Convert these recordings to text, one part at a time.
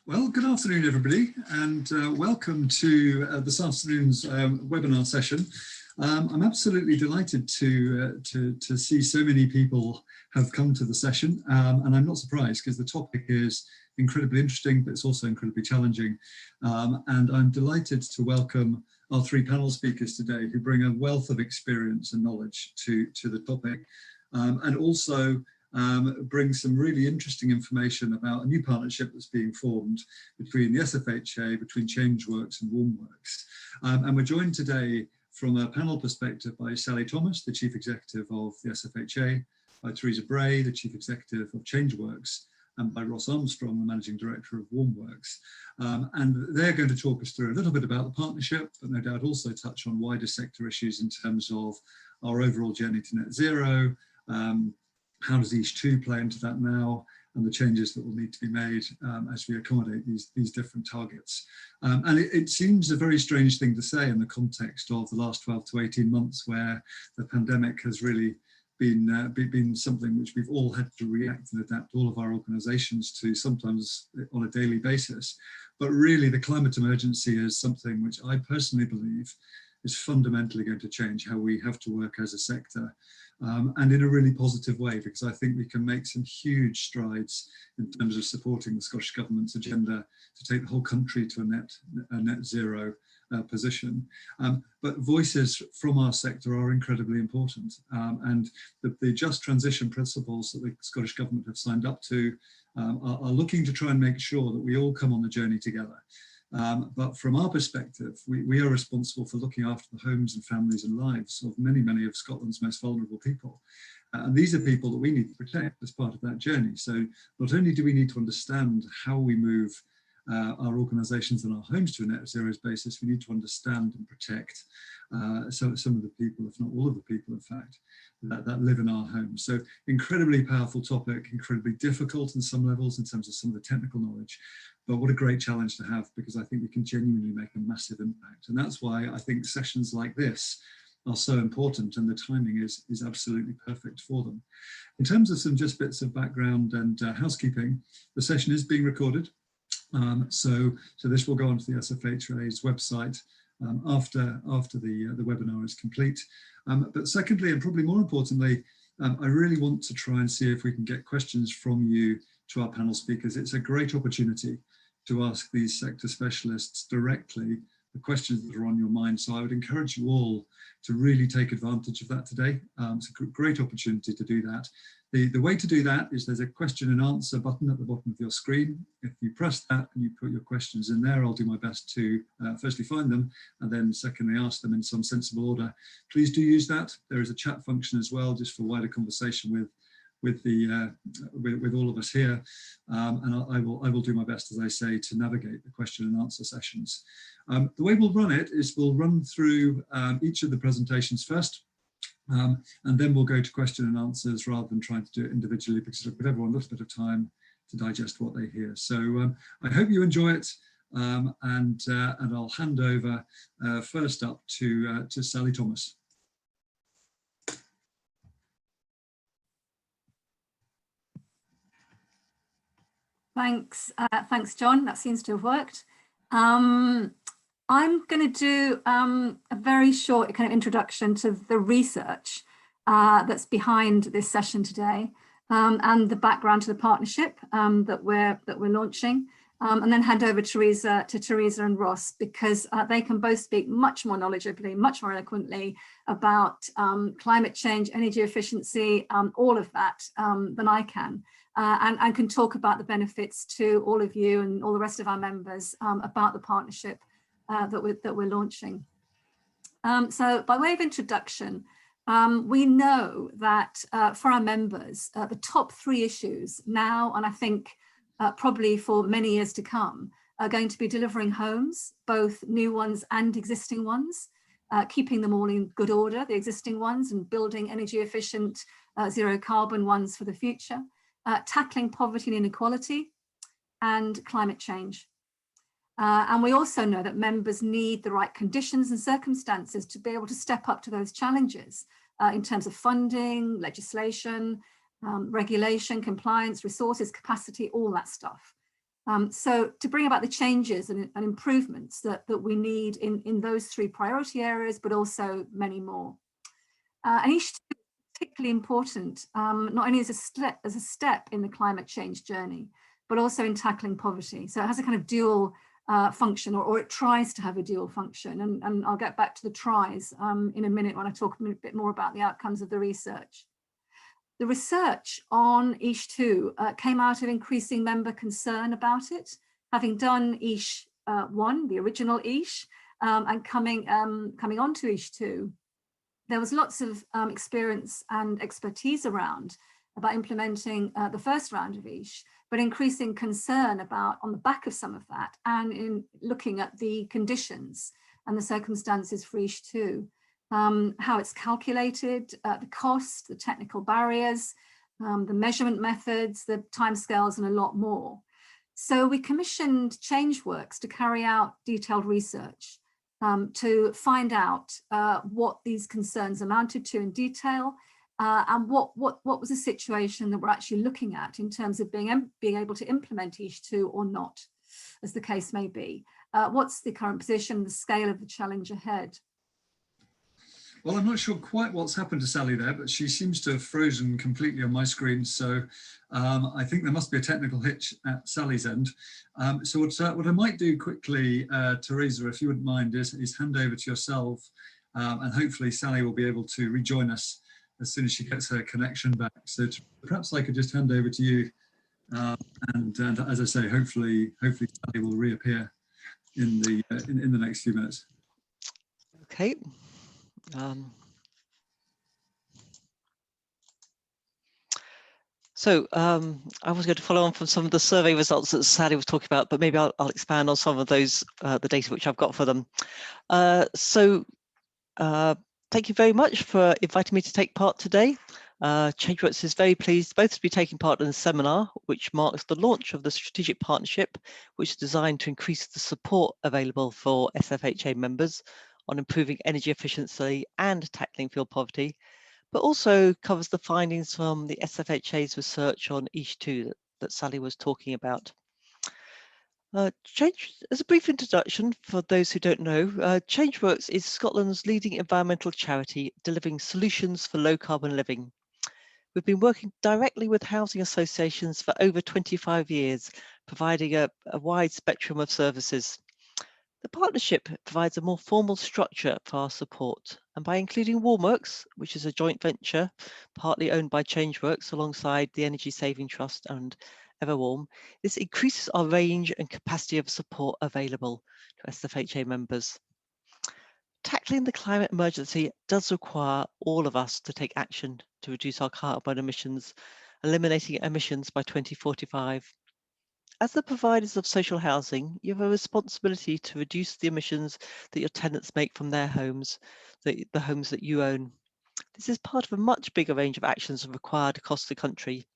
Well, good afternoon, everybody, and welcome to this afternoon's webinar session. I'm absolutely delighted to see so many people have come to the session, and I'm not surprised because the topic is incredibly interesting, but it's also incredibly challenging. And I'm delighted to welcome our three panel speakers today who bring a wealth of experience and knowledge to the topic, and also bring some really interesting information about a new partnership that's being formed between the SFHA, between Changeworks and Warmworks. And we're joined today from a panel perspective by Sally Thomas, the Chief Executive of the SFHA, by Teresa Bray, the Chief Executive of Changeworks, and by Ross Armstrong, the Managing Director of Warmworks. And they're going to talk us through a little bit about the partnership, but no doubt also touch on wider sector issues in terms of our overall journey to net zero, how does EASH2 play into that now, and the changes that will need to be made as we accommodate these different targets. And it seems a very strange thing to say in the context of the last 12 to 18 months where the pandemic has really been something which we've all had to react and adapt all of our organisations to, sometimes on a daily basis. But really the climate emergency is something which I personally believe is fundamentally going to change how we have to work as a sector. And in a really positive way, because I think we can make some huge strides in terms of supporting the Scottish Government's agenda to take the whole country to a net zero position. But voices from our sector are incredibly important. And the just transition principles that the Scottish Government have signed up to are looking to try and make sure that we all come on the journey together. But from our perspective, we are responsible for looking after the homes and families and lives of many of Scotland's most vulnerable people. And these are people that we need to protect as part of that journey. So not only do we need to understand how we move our organisations and our homes to a net zero basis, we need to understand and protect some of the people, if not all of the people, in fact, that live in our homes. So incredibly powerful topic, incredibly difficult in some levels in terms of some of the technical knowledge, but what a great challenge to have, because I think we can genuinely make a massive impact. And that's why I think sessions like this are so important, and the timing is absolutely perfect for them. In terms of some just bits of background and housekeeping, the session is being recorded. So this will go onto the SFHA's website after the webinar is complete. But secondly, and probably more importantly, I really want to try and see if we can get questions from you to our panel speakers. It's a great opportunity to ask these sector specialists directly the questions that are on your mind. So I would encourage you all to really take advantage of that today. It's a great opportunity to do that. The way to do that is there's a question and answer button at the bottom of your screen. If you press that and you put your questions in there, I'll do my best to firstly find them, and then secondly ask them in some sensible order. Please do use that. There is a chat function as well, just for wider conversation with all of us here, and I will do my best, as I say, to navigate the question and answer sessions. The way we'll run it is we'll run through each of the presentations first, and then we'll go to question and answers rather than trying to do it individually, because it'll give everyone a little bit of time to digest what they hear. So I hope you enjoy it, and I'll hand over first up to Sally Thomas. Thanks, John. That seems to have worked. I'm going to do a very short kind of introduction to the research that's behind this session today, and the background to the partnership that we're launching, and then hand over to Teresa and Ross, because they can both speak much more knowledgeably, much more eloquently about climate change, energy efficiency, all of that than I can. And can talk about the benefits to all of you and all the rest of our members about the partnership that we're launching. So by way of introduction, we know that for our members, the top three issues now, and I think probably for many years to come, are going to be delivering homes, both new ones and existing ones, keeping them all in good order, the existing ones, and building energy efficient, zero carbon ones for the future. Tackling poverty and inequality, and climate change. And we also know that members need the right conditions and circumstances to be able to step up to those challenges in terms of funding, legislation, regulation, compliance, resources, capacity, all that stuff. So to bring about the changes and improvements that we need in those 3 priority areas, but also many more. And each is particularly important, not only as a step in the climate change journey, but also in tackling poverty. So it has a kind of dual function, or it tries to have a dual function. And I'll get back to the tries in a minute when I talk a bit more about the outcomes of the research. The research on ISH2 came out of increasing member concern about it, having done ISH1, the original ISH, and coming on to ISH2. There was lots of experience and expertise around about implementing the first round of ISH, but increasing concern about, on the back of some of that, and in looking at the conditions and the circumstances for ISH2. How it's calculated, the cost, the technical barriers, the measurement methods, the timescales, and a lot more. So we commissioned Changeworks to carry out detailed research to find out what these concerns amounted to in detail, and what was the situation that we're actually looking at in terms of being able to implement ISH2 or not, as the case may be. What's the current position, the scale of the challenge ahead? Well, I'm not sure quite what's happened to Sally there, but she seems to have frozen completely on my screen. So I think there must be a technical hitch at Sally's end. So what I might do quickly, Teresa, if you wouldn't mind, is hand over to yourself, and hopefully Sally will be able to rejoin us as soon as she gets her connection back. So perhaps I could just hand over to you, and as I say, hopefully Sally will reappear in the next few minutes. Okay. I was going to follow on from some of the survey results that Sally was talking about, but maybe I'll expand on some of those, the data which I've got for them. Thank you very much for inviting me to take part today. Changeworks is very pleased both to be taking part in the seminar, which marks the launch of the strategic partnership, which is designed to increase the support available for SFHA members on improving energy efficiency and tackling fuel poverty, but also covers the findings from the SFHA's research on ISH2 that Sally was talking about. As a brief introduction for those who don't know, Changeworks is Scotland's leading environmental charity delivering solutions for low carbon living. We've been working directly with housing associations for over 25 years, providing a wide spectrum of services. The partnership provides a more formal structure for our support, and by including Warmworks, which is a joint venture partly owned by Changeworks alongside the Energy Saving Trust and Everwarm, this increases our range and capacity of support available to SFHA members. Tackling the climate emergency does require all of us to take action to reduce our carbon emissions, eliminating emissions by 2045. As the providers of social housing, you have a responsibility to reduce the emissions that your tenants make from their homes, the homes that you own. This is part of a much bigger range of actions required across the country.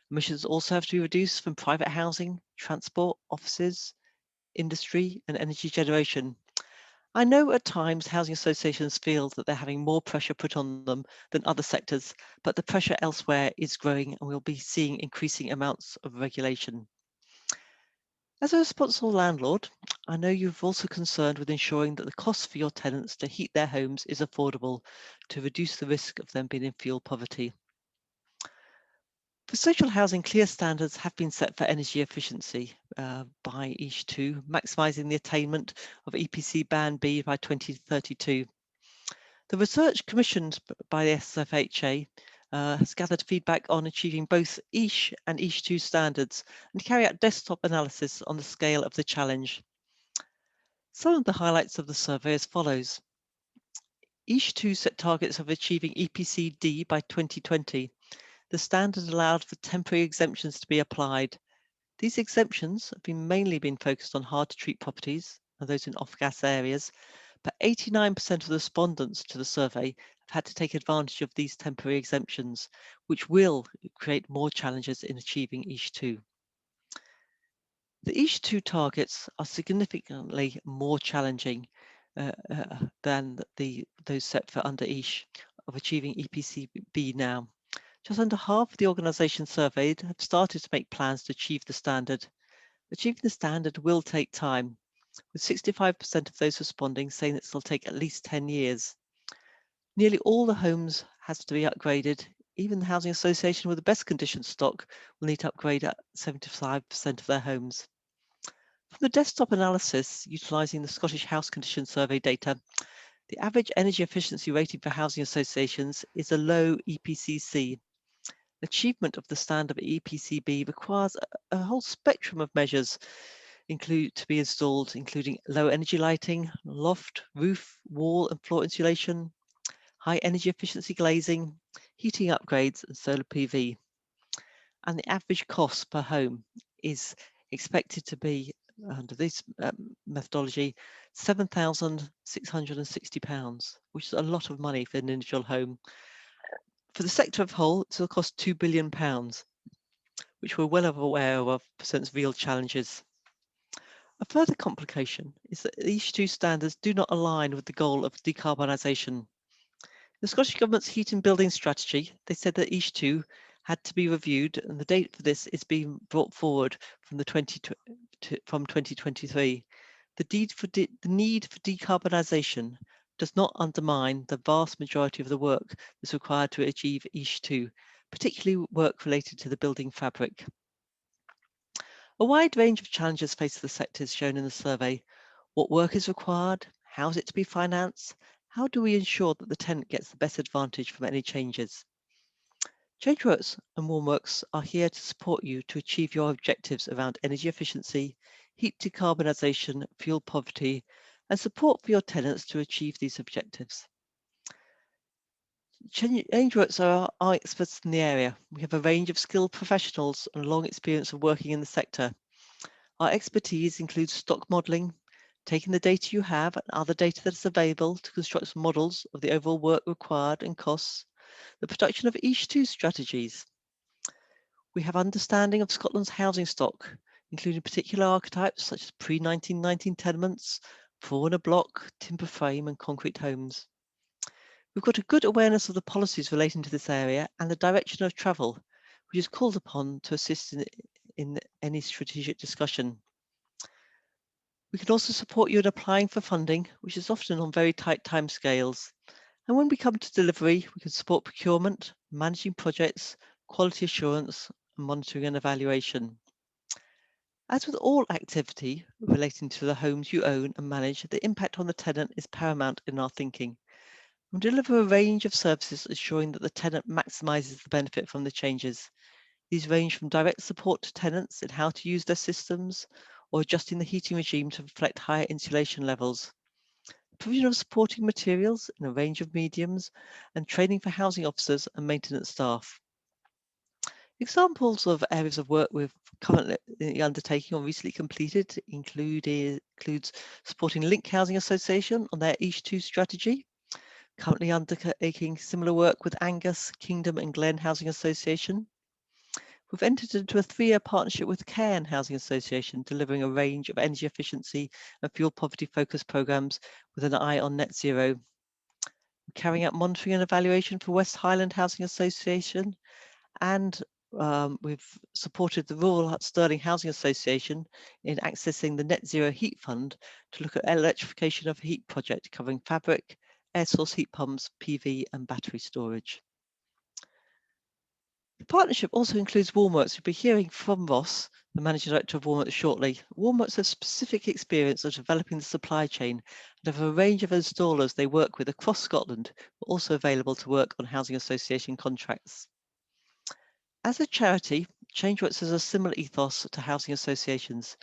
Emissions also have to be reduced from private housing, transport, offices, industry, and energy generation. I know at times housing associations feel that they're having more pressure put on them than other sectors, but the pressure elsewhere is growing and we'll be seeing increasing amounts of regulation. As a responsible landlord, I know you're also concerned with ensuring that the cost for your tenants to heat their homes is affordable to reduce the risk of them being in fuel poverty. For social housing, clear standards have been set for energy efficiency by ISH2, maximising the attainment of EPC Band B by 2032. The research commissioned by the SFHA has gathered feedback on achieving both ISH and ISH2 standards and carry out desktop analysis on the scale of the challenge. Some of the highlights of the survey as follows. ISH2 set targets of achieving EPC D by 2020. The standard allowed for temporary exemptions to be applied. These exemptions have mainly been focused on hard to treat properties and those in off-gas areas, but 89% of the respondents to the survey have had to take advantage of these temporary exemptions, which will create more challenges in achieving ISH2. The ISH2 targets are significantly more challenging than those set for under ISH of achieving EPC B now. Just under half of the organisations surveyed have started to make plans to achieve the standard. Achieving the standard will take time, with 65% of those responding saying that it'll take at least 10 years. Nearly all the homes has to be upgraded. Even the housing association with the best condition stock will need to upgrade at 75% of their homes. From the desktop analysis, utilising the Scottish House Condition Survey data, the average energy efficiency rating for housing associations is a low EPCC. Achievement of the standard of EPCB requires a whole spectrum of measures to be installed, including low energy lighting, loft, roof, wall and floor insulation, high energy efficiency glazing, heating upgrades and solar PV. And the average cost per home is expected to be, under this methodology, £7,660, which is a lot of money for an individual home. For the sector as a whole, it will cost £2 billion, which we're well aware of presents real challenges. A further complication is that these two standards do not align with the goal of decarbonisation. The Scottish Government's heat and building strategy, they said that each two had to be reviewed, and the date for this is being brought forward from 2023. The need for decarbonisation does not undermine the vast majority of the work that's required to achieve each two, particularly work related to the building fabric. A wide range of challenges face the sector is shown in the survey. What work is required? How is it to be financed? How do we ensure that the tenant gets the best advantage from any changes? Changeworks and Warmworks are here to support you to achieve your objectives around energy efficiency, heat decarbonisation, fuel poverty, and support for your tenants to achieve these objectives. Changeworks are our experts in the area. We have a range of skilled professionals and long experience of working in the sector. Our expertise includes stock modelling, taking the data you have and other data that is available to construct models of the overall work required and costs, the production of each two strategies. We have understanding of Scotland's housing stock, including particular archetypes such as pre-1919 tenements, 4 in a block, timber frame and concrete homes. We've got a good awareness of the policies relating to this area and the direction of travel, which is called upon to assist in any strategic discussion. We can also support you in applying for funding, which is often on very tight timescales. And when we come to delivery, we can support procurement, managing projects, quality assurance, and monitoring and evaluation. As with all activity relating to the homes you own and manage, the impact on the tenant is paramount in our thinking. We deliver a range of services ensuring that the tenant maximises the benefit from the changes. These range from direct support to tenants in how to use their systems or adjusting the heating regime to reflect higher insulation levels, provision of supporting materials in a range of mediums, and training for housing officers and maintenance staff. Examples of areas of work we've currently undertaking or recently completed includes supporting Link Housing Association on their EASH2 strategy, currently undertaking similar work with Angus, Kingdom and Glen Housing Association. We've entered into a 3-year partnership with Cairn Housing Association, delivering a range of energy efficiency and fuel poverty focused programs with an eye on net zero. We're carrying out monitoring and evaluation for West Highland Housing Association, and we've supported the Rural Stirling Housing Association in accessing the Net Zero Heat Fund to look at electrification of a heat project covering fabric, air source heat pumps, PV and battery storage. The partnership also includes Warmworks. You'll be hearing from Ross, the Managing Director of Warmworks, shortly. Warmworks has specific experience of developing the supply chain and have a range of installers they work with across Scotland, but also available to work on housing association contracts. As a charity, Changeworks has a similar ethos to housing associations.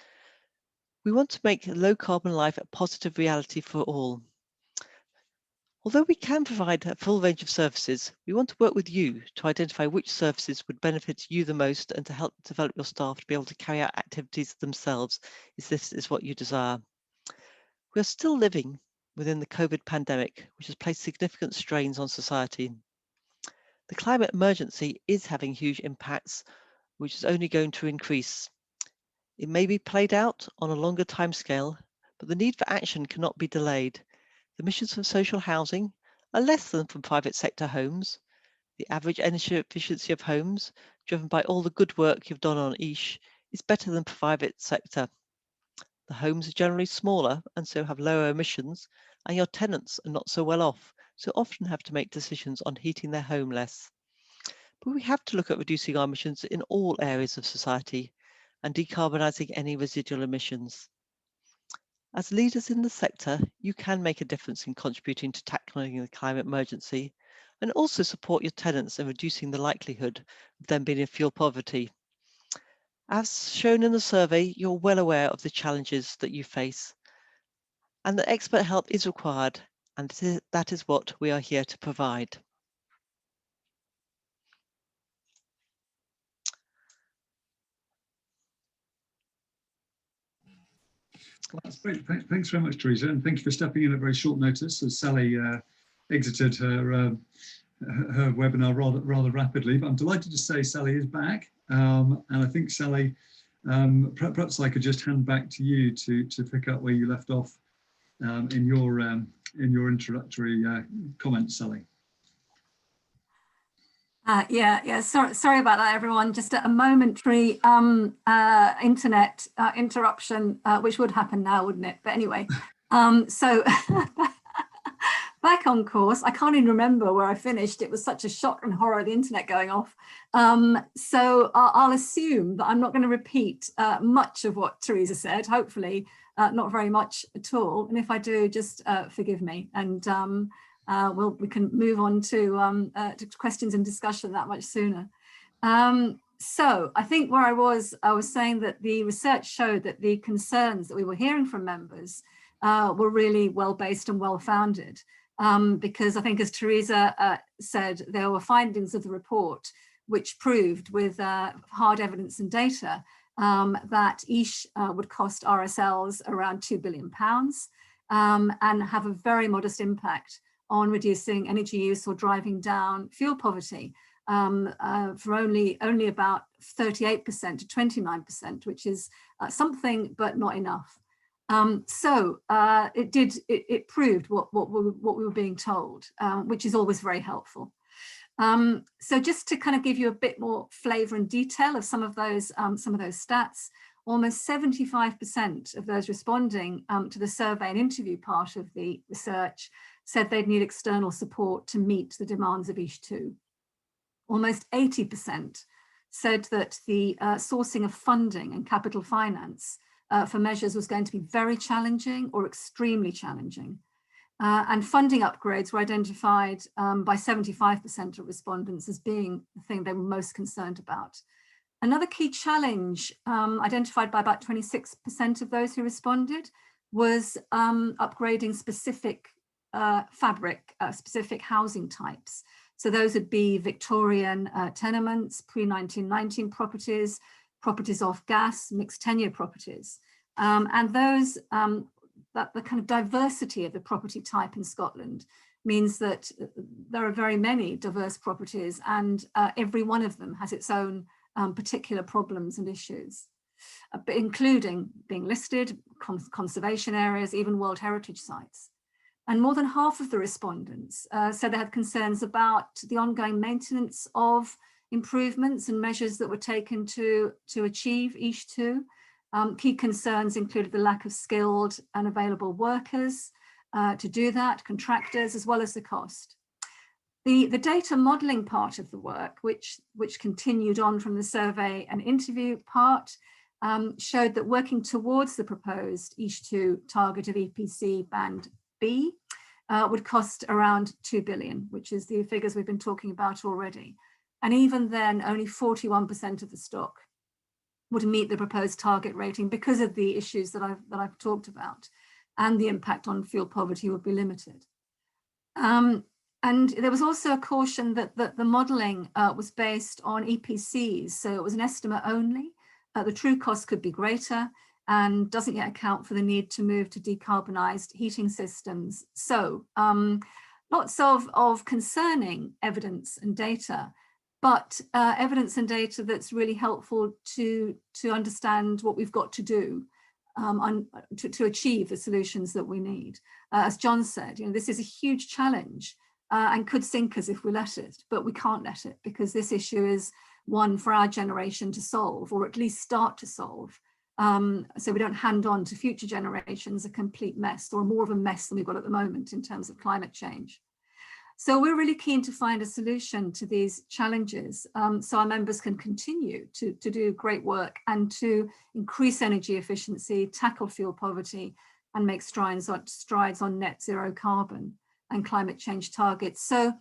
We want to make low carbon life a positive reality for all. Although we can provide a full range of services, we want to work with you to identify which services would benefit you the most and to help develop your staff to be able to carry out activities themselves if this is what you desire. We are still living within the COVID pandemic, which has placed significant strains on society. The climate emergency is having huge impacts, which is only going to increase. It may be played out on a longer timescale, but the need for action cannot be delayed. The emissions from social housing are less than from private sector homes. The average energy efficiency of homes, driven by all the good work you've done on EASH, is better than private sector. The homes are generally smaller and so have lower emissions, and your tenants are not so well off, so often have to make decisions on heating their home less. But we have to look at reducing our emissions in all areas of society and decarbonising any residual emissions. As leaders in the sector, you can make a difference in contributing to tackling the climate emergency and also support your tenants in reducing the likelihood of them being in fuel poverty. As shown in the survey, you're well aware of the challenges that you face and that expert help is required, and that is what we are here to provide. Well, that's great. Thanks very much, Teresa, and thank you for stepping in at very short notice as Sally exited her webinar rather rapidly. But I'm delighted to say Sally is back, and I think Sally, perhaps I could just hand back to you to pick up where you left off in your introductory comments, Sally. Yeah. Sorry about that, everyone. Just a momentary internet interruption, which would happen now, wouldn't it? But anyway, so back on course. I can't even remember where I finished. It was such a shock and horror, the internet going off. So I'll assume that I'm not going to repeat much of what Teresa said. Hopefully, not very much at all. And if I do, just forgive me. And we can move on to questions and discussion that much sooner. So I think where I was saying that the research showed that the concerns that we were hearing from members were really well-based and well-founded, because I think, as Teresa said, there were findings of the report which proved with hard evidence and data that EISH would cost RSLs around £2 billion and have a very modest impact on reducing energy use or driving down fuel poverty for only about 38% to 29%, which is something but not enough. So it proved what we were being told, which is always very helpful. So just to kind of give you a bit more flavour and detail of some of those stats, almost 75% of those responding to the survey and interview part of the research said they'd need external support to meet the demands of EISH2. Almost 80% said that the sourcing of funding and capital finance for measures was going to be very challenging or extremely challenging. And funding upgrades were identified by 75% of respondents as being the thing they were most concerned about. Another key challenge identified by about 26% of those who responded was upgrading specific specific housing types. So those would be Victorian tenements, pre-1919 properties, properties off gas, mixed tenure properties. And those, that the kind of diversity of the property type in Scotland means that there are very many diverse properties, and every one of them has its own particular problems and issues, but including being listed, conservation areas, even World Heritage sites. And more than half of the respondents said they had concerns about the ongoing maintenance of improvements and measures that were taken to achieve EISH2. Key concerns included the lack of skilled and available workers to do that, contractors, as well as the cost. The data modelling part of the work, which continued on from the survey and interview part, showed that working towards the proposed EISH2 target of EPC band B would cost around 2 billion, which is the figures we've been talking about already. And even then, only 41% of the stock would meet the proposed target rating because of the issues that I've talked about, and the impact on fuel poverty would be limited. And there was also a caution that the modelling was based on EPCs, so it was an estimate only. The true cost could be greater and doesn't yet account for the need to move to decarbonised heating systems. So lots of concerning evidence and data, but evidence and data that's really helpful to understand what we've got to do to achieve the solutions that we need. As John said, this is a huge challenge and could sink us if we let it, but we can't let it, because this issue is one for our generation to solve, or at least start to solve. So we don't hand on to future generations a complete mess, or more of a mess than we've got at the moment in terms of climate change. So we're really keen to find a solution to these challenges, so our members can continue to do great work and to increase energy efficiency, tackle fuel poverty, and make strides on net zero carbon and climate change targets. So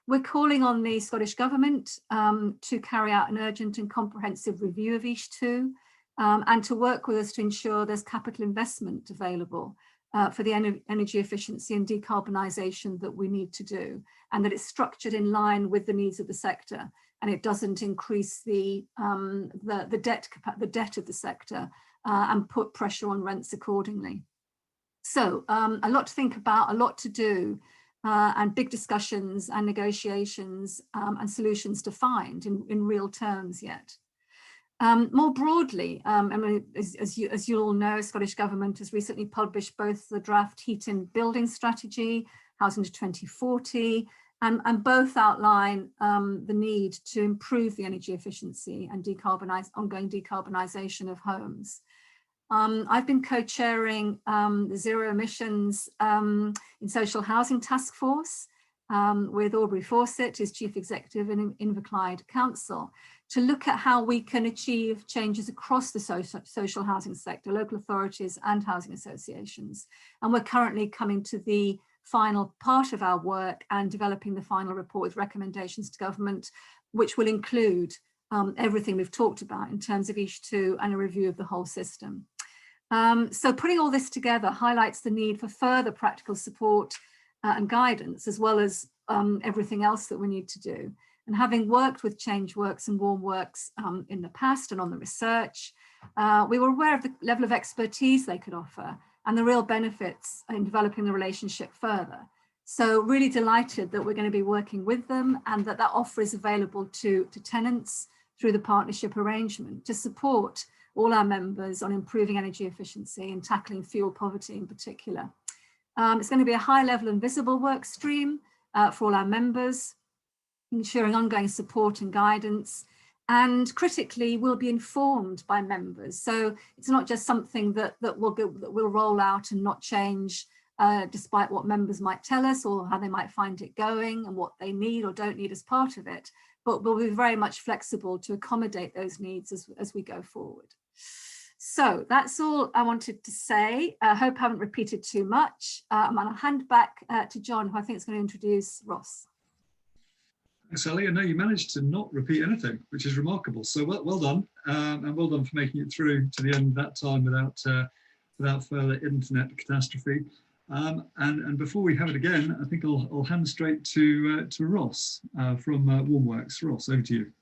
we're calling on the Scottish Government to carry out an urgent and comprehensive review of EIS2 and to work with us to ensure there's capital investment available for the energy efficiency and decarbonisation that we need to do, and that it's structured in line with the needs of the sector, and it doesn't increase the debt of the sector and put pressure on rents accordingly. So a lot to think about, a lot to do, and big discussions and negotiations and solutions to find in real terms yet. More broadly, I mean, as you all know, Scottish Government has recently published both the draft Heat and Building Strategy, Housing to 2040, and both outline the need to improve the energy efficiency and ongoing decarbonisation of homes. I've been co-chairing the Zero Emissions in Social Housing Task Force with Aubrey Fawcett, who's Chief Executive in Inverclyde Council, to look at how we can achieve changes across the social housing sector, local authorities and housing associations. And we're currently coming to the final part of our work and developing the final report with recommendations to government, which will include everything we've talked about in terms of EIS2 and a review of the whole system. So putting all this together highlights the need for further practical support and guidance, as well as everything else that we need to do. And having worked with Changeworks and Warmworks in the past and on the research, we were aware of the level of expertise they could offer and the real benefits in developing the relationship further. So really delighted that we're going to be working with them, and that offer is available to tenants through the partnership arrangement to support all our members on improving energy efficiency and tackling fuel poverty in particular. It's going to be a high level and visible work stream for all our members, ensuring ongoing support and guidance, and critically will be informed by members. So it's not just something that will roll out and not change despite what members might tell us or how they might find it going and what they need or don't need as part of it, but we'll be very much flexible to accommodate those needs as we go forward. So that's all I wanted to say. I hope I haven't repeated too much. And I'll hand back to John, who I think is going to introduce Ross. Thanks, Sally. I know you managed to not repeat anything, which is remarkable. So well done, and well done for making it through to the end of that time without further internet catastrophe. And before we have it again, I think I'll hand straight to Ross from Warmworks. Ross, over to you.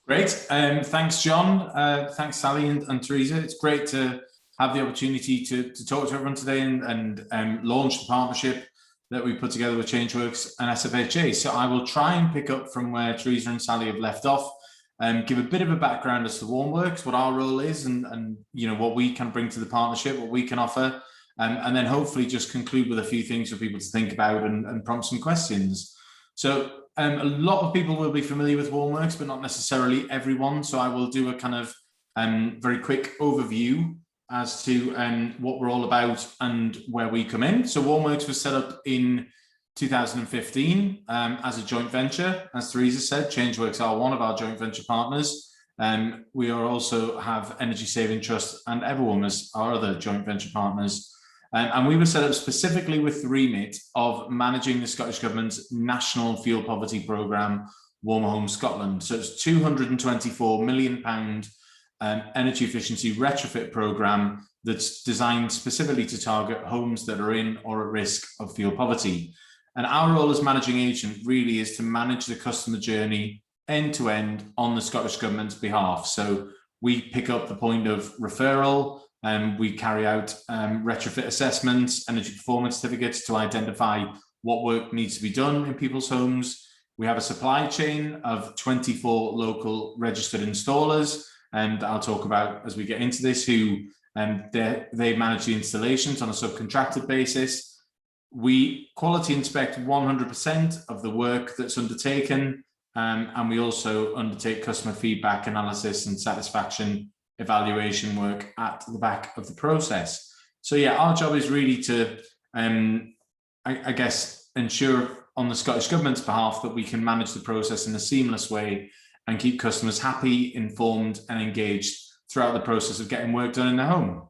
Great. Thanks, John. Thanks, Sally and Teresa. It's great to have the opportunity to talk to everyone today and launch the partnership that we put together with Changeworks and SFHA. So I will try and pick up from where Teresa and Sally have left off, give a bit of a background as to Warmworks, what our role is, and you know what we can bring to the partnership, what we can offer, and then hopefully just conclude with a few things for people to think about and prompt some questions. So a lot of people will be familiar with Warmworks, but not necessarily everyone. So I will do a kind of very quick overview as to what we're all about and where we come in. So Warmworks was set up in 2015 as a joint venture. As Teresa said, Changeworks are one of our joint venture partners. We are also have Energy Saving Trust and Everwarm as our other joint venture partners. And we were set up specifically with the remit of managing the Scottish Government's national fuel poverty programme, Warmer Homes Scotland. So it's £224 million energy efficiency retrofit programme that's designed specifically to target homes that are in or at risk of fuel poverty. And our role as managing agent really is to manage the customer journey end to end on the Scottish Government's behalf. So we pick up the point of referral, and we carry out retrofit assessments, energy performance certificates to identify what work needs to be done in people's homes. We have a supply chain of 24 local registered installers, and I'll talk about as we get into this who they manage the installations on a subcontracted basis. We quality inspect 100% of the work that's undertaken, and we also undertake customer feedback analysis and satisfaction evaluation work at the back of the process. So yeah, our job is really to, I guess, ensure on the Scottish Government's behalf that we can manage the process in a seamless way and keep customers happy, informed and engaged throughout the process of getting work done in their home.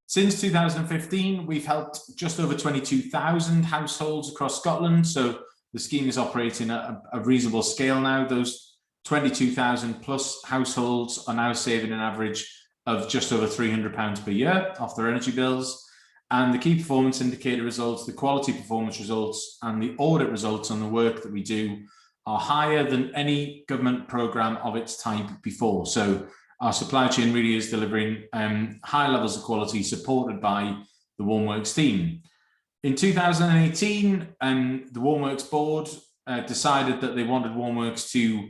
Since 2015, we've helped just over 22,000 households across Scotland. So the scheme is operating at a reasonable scale now. Those 22,000 plus households are now saving an average of just over £300 per year off their energy bills. And the key performance indicator results, the quality performance results and the audit results on the work that we do are higher than any government programme of its type before. So our supply chain really is delivering high levels of quality supported by the Warmworks team. In 2018, the Warmworks board decided that they wanted Warmworks to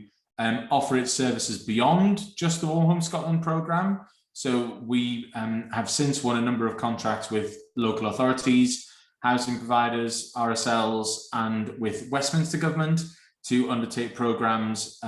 offer its services beyond just the Warm Home Scotland programme. So we have since won a number of contracts with local authorities, housing providers, RSLs, and with Westminster Government to undertake programmes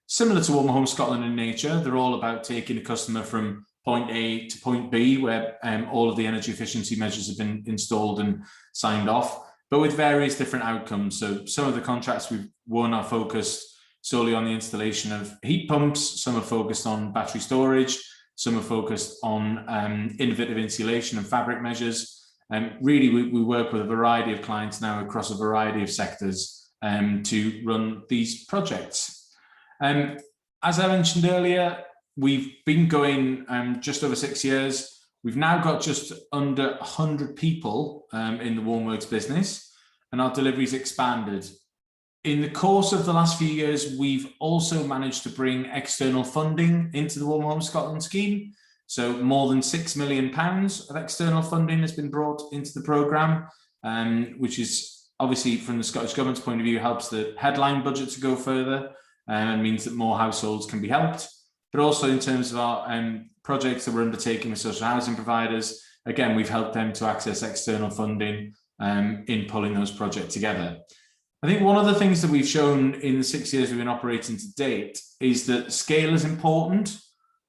similar to Warm Home Scotland in nature. They're all about taking a customer from point A to point B, where all of the energy efficiency measures have been installed and signed off, but with various different outcomes. So some of the contracts we've won are focused solely on the installation of heat pumps, some are focused on battery storage, some are focused on innovative insulation and fabric measures. Really, we work with a variety of clients now across a variety of sectors to run these projects. As I mentioned earlier, we've been going just over 6 years. We've now got just under 100 people in the Warmworks business, and our delivery's expanded. In the course of the last few years, we've also managed to bring external funding into the Warm Home Scotland scheme. So more than £6 million of external funding has been brought into the programme, which is obviously from the Scottish Government's point of view helps the headline budget to go further and means that more households can be helped. But also in terms of our projects that we're undertaking with social housing providers, again, we've helped them to access external funding in pulling those projects together. I think one of the things that we've shown in the 6 years we've been operating to date is that scale is important.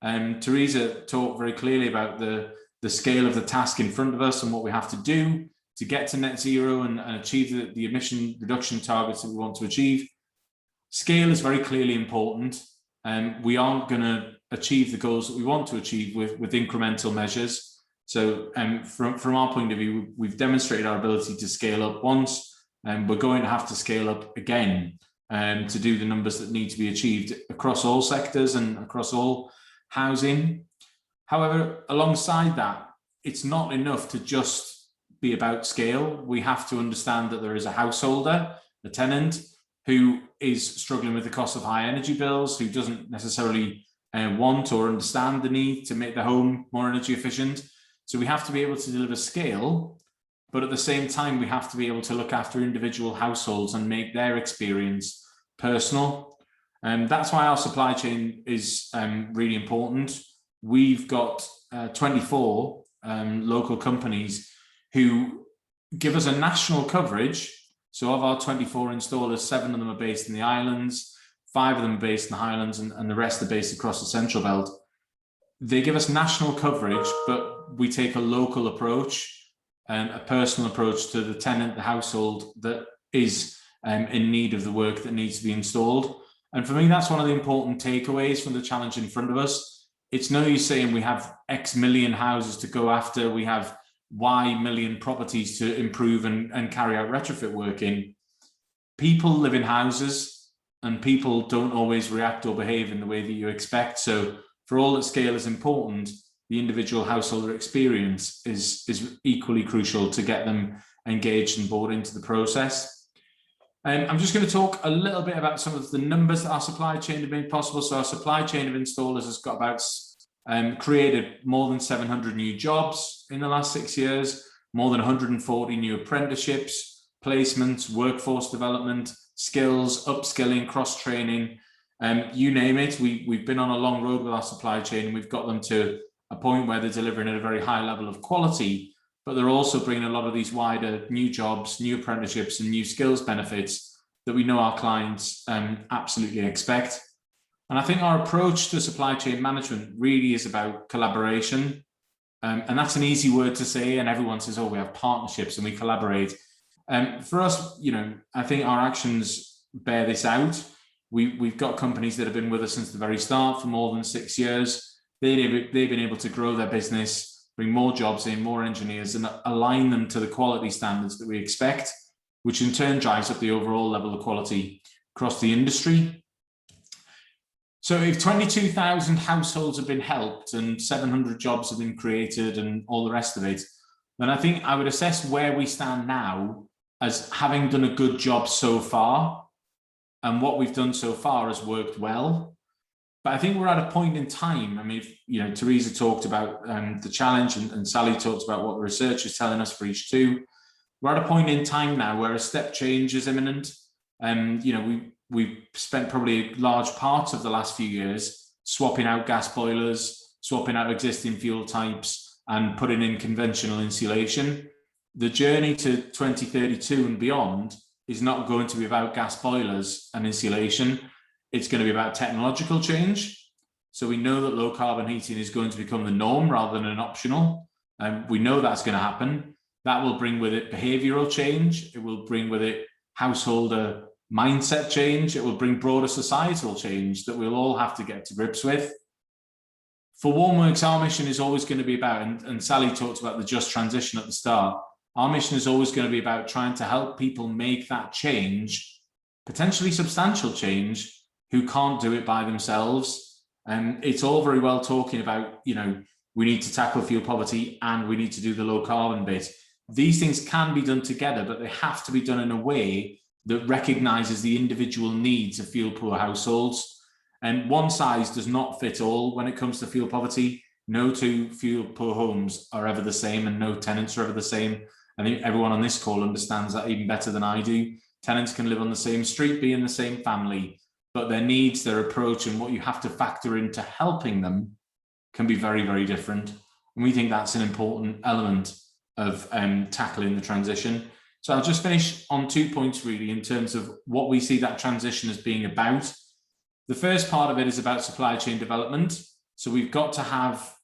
Teresa talked very clearly about the scale of the task in front of us and what we have to do to get to net zero and achieve the emission reduction targets that we want to achieve. Scale is very clearly important. We aren't going to achieve the goals that we want to achieve with incremental measures. So from our point of view, we've demonstrated our ability to scale up once, and we're going to have to scale up again to do the numbers that need to be achieved across all sectors and across all housing. However, alongside that, it's not enough to just be about scale. We have to understand that there is a householder, a tenant, who is struggling with the cost of high energy bills, who doesn't necessarily want or understand the need to make their home more energy efficient. So we have to be able to deliver scale, but at the same time, we have to be able to look after individual households and make their experience personal. And that's why our supply chain is really important. We've got 24 local companies who give us a national coverage. So of our 24 installers, 7 of them are based in the islands, 5 of them are based in the Highlands, and the rest are based across the Central Belt. They give us national coverage, but we take a local approach and a personal approach to the tenant, the household that is in need of the work that needs to be installed. And for me, that's one of the important takeaways from the challenge in front of us. It's no use saying we have X million houses to go after, we have Y million properties to improve and carry out retrofit work in. People live in houses and people don't always react or behave in the way that you expect. So for all that scale is important, the individual householder experience is equally crucial to get them engaged and bought into the process. I'm just going to talk a little bit about some of the numbers that our supply chain have made possible. So our supply chain of installers has got about created more than 700 new jobs in the last 6 years, more than 140 new apprenticeships, placements, workforce development, skills, upskilling, cross-training, you name it. We've been on a long road with our supply chain, and we've got them to a point where they're delivering at a very high level of quality, but they're also bringing a lot of these wider new jobs, new apprenticeships and new skills benefits that we know our clients absolutely expect. And I think our approach to supply chain management really is about collaboration. And that's an easy word to say, and everyone says, oh, we have partnerships and we collaborate. For us, I think our actions bear this out. We've got companies that have been with us since the very start for more than 6 years. They've been able to grow their business, bring more jobs in, more engineers, and align them to the quality standards that we expect, which in turn drives up the overall level of quality across the industry. So if 22,000 households have been helped and 700 jobs have been created and all the rest of it, then I think I would assess where we stand now as having done a good job so far, and what we've done so far has worked well. But I think we're at a point in time. I mean, Teresa talked about the challenge, and Sally talked about what the research is telling us for each two. We're at a point in time now where a step change is imminent. We've spent probably large parts of the last few years swapping out gas boilers, swapping out existing fuel types, and putting in conventional insulation. The journey to 2032 and beyond is not going to be about gas boilers and insulation. It's going to be about technological change. So we know that low carbon heating is going to become the norm rather than an optional. We know that's going to happen. That will bring with it behavioral change. It will bring with it householder mindset change. It will bring broader societal change that we'll all have to get to grips with. For Warmworks, our mission is always going to be about, and Sally talked about the just transition at the start, our mission is always going to be about trying to help people make that change, potentially substantial change, who can't do it by themselves. And it's all very well talking about, we need to tackle fuel poverty and we need to do the low carbon bit. These things can be done together, but they have to be done in a way that recognises the individual needs of fuel poor households. And one size does not fit all when it comes to fuel poverty. No two fuel poor homes are ever the same, and no tenants are ever the same. I think everyone on this call understands that even better than I do. Tenants can live on the same street, be in the same family, but their needs, their approach, and what you have to factor into helping them can be very, very different. And we think that's an important element of tackling the transition. So I'll just finish on 2 points really in terms of what we see that transition as being about. The first part of it is about supply chain development. So we've got to have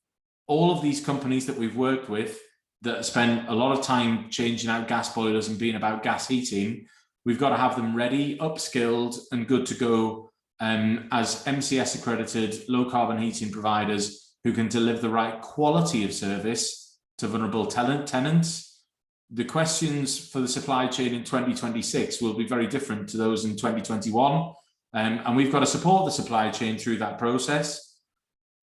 all of these companies that we've worked with that spend a lot of time changing out gas boilers and being about gas heating. We've got to have them ready, upskilled and good to go as MCS accredited low carbon heating providers who can deliver the right quality of service to vulnerable tenants. The questions for the supply chain in 2026 will be very different to those in 2021. And we've got to support the supply chain through that process.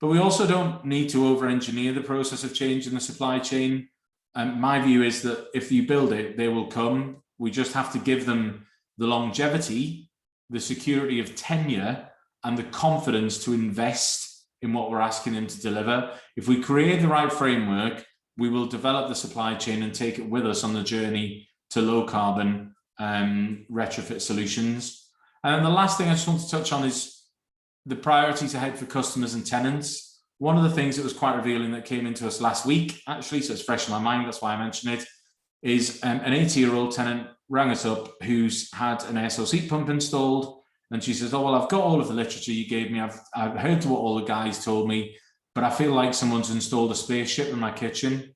But we also don't need to over-engineer the process of change in the supply chain. My view is that if you build it, they will come. We just have to give them the longevity, the security of tenure, and the confidence to invest in what we're asking them to deliver. If we create the right framework, we will develop the supply chain and take it with us on the journey to low carbon retrofit solutions. And then the last thing I just want to touch on is the priorities ahead for customers and tenants. One of the things that was quite revealing that came into us last week, actually, so it's fresh in my mind, that's why I mentioned it, is an 80-year-old tenant rang us up who's had an air source heat pump installed. And she says, oh, well, I've got all of the literature you gave me. I've heard what all the guys told me, but I feel like someone's installed a spaceship in my kitchen,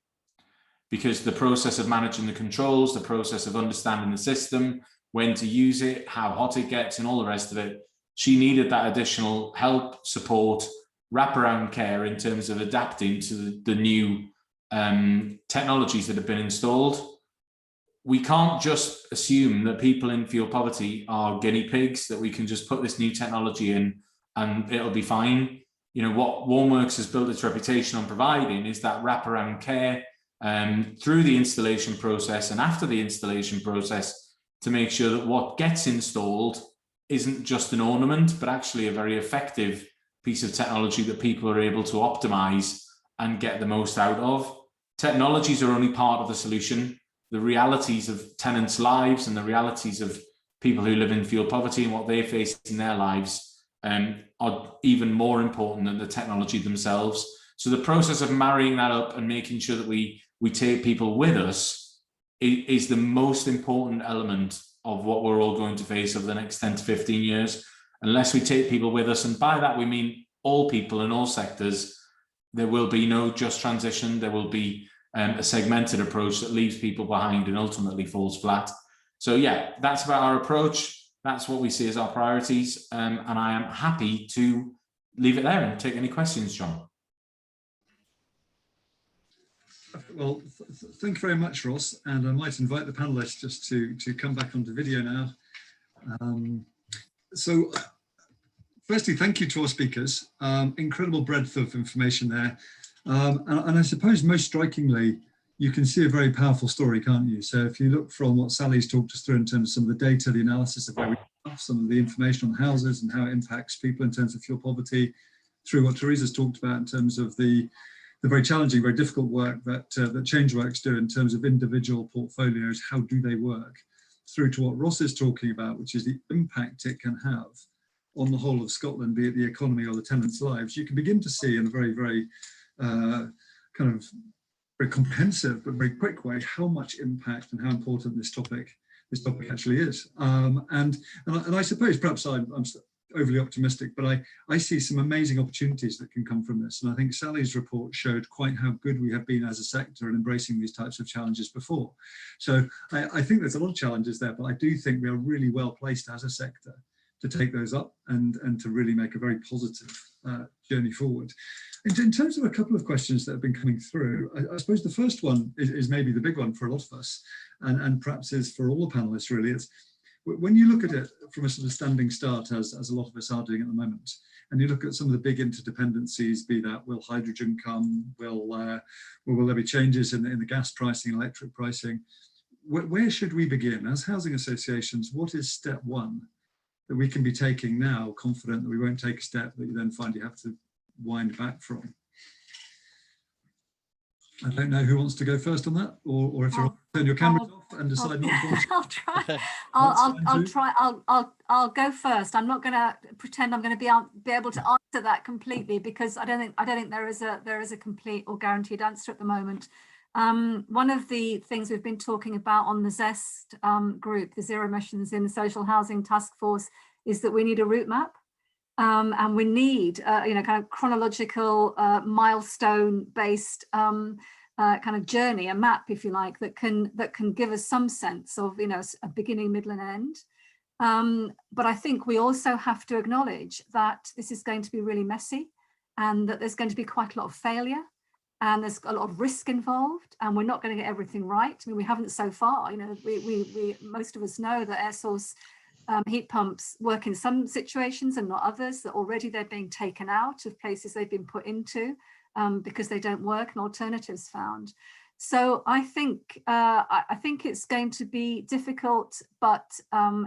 because the process of managing the controls, the process of understanding the system, when to use it, how hot it gets, and all the rest of it, she needed that additional help, support, wraparound care in terms of adapting to the new technologies that have been installed. We can't just assume that people in fuel poverty are guinea pigs, that we can just put this new technology in and it'll be fine. What Warmworks has built its reputation on providing is that wraparound care through the installation process and after the installation process, to make sure that what gets installed isn't just an ornament, but actually a very effective piece of technology that people are able to optimize and get the most out of. Technologies are only part of the solution. The realities of tenants' lives and the realities of people who live in fuel poverty and what they face in their lives are even more important than the technology themselves. So the process of marrying that up and making sure that we take people with us is the most important element of what we're all going to face over the next 10 to 15 years. Unless we take people with us, and by that we mean all people in all sectors, there will be no just transition. There will be a segmented approach that leaves people behind and ultimately falls flat. So yeah, that's about our approach. That's what we see as our priorities. And I am happy to leave it there and take any questions, John. Well, thank you very much, Ross. And I might invite the panelists just to come back onto video now. So firstly, thank you to our speakers. Incredible breadth of information there. And I suppose most strikingly, you can see a very powerful story, can't you? So if you look from what Sally's talked us through in terms of some of the data, the analysis of where we are, some of the information on houses and how it impacts people in terms of fuel poverty, through what Teresa's talked about in terms of the very challenging, very difficult work that Changeworks do in terms of individual portfolios, how do they work, through to what Ross is talking about, which is the impact it can have on the whole of Scotland, be it the economy or the tenants' lives. You can begin to see in a very, very kind of very comprehensive but very quick way how much impact and how important this topic actually is. And I suppose perhaps I'm overly optimistic, but I see some amazing opportunities that can come from this. And I think Sally's report showed quite how good we have been as a sector in embracing these types of challenges before. So I think there's a lot of challenges there, but I do think we are really well placed as a sector to take those up and to really make a very positive journey forward. In terms of a couple of questions that have been coming through, I suppose the first one is maybe the big one for a lot of us, and perhaps is for all the panelists really. It's when you look at it from a sort of standing start, as a lot of us are doing at the moment, and you look at some of the big interdependencies, be that will hydrogen come, will there be changes in the gas pricing, electric pricing, where should we begin? As housing associations, what is step one that we can be taking now, confident that we won't take a step that you then find you have to wind back from? I don't know who wants to go first on that, or if you'll turn your cameras off and decide not to watch. I'll try. I'll go first. I'm not going to pretend I'm going to be able to answer that completely, because I don't think there is a complete or guaranteed answer at the moment. One of the things we've been talking about on the ZEST group, the Zero Emissions in Social Housing Task Force, is that we need a route map. And we need, kind of chronological, milestone-based kind of journey, a map, if you like, that can give us some sense of, a beginning, middle, and end. But I think we also have to acknowledge that this is going to be really messy, and that there's going to be quite a lot of failure, and there's a lot of risk involved, and we're not going to get everything right. I mean, we haven't so far. We most of us know that air source heat pumps work in some situations and not others, that already they're being taken out of places they've been put into because they don't work and alternatives found. So I think it's going to be difficult, but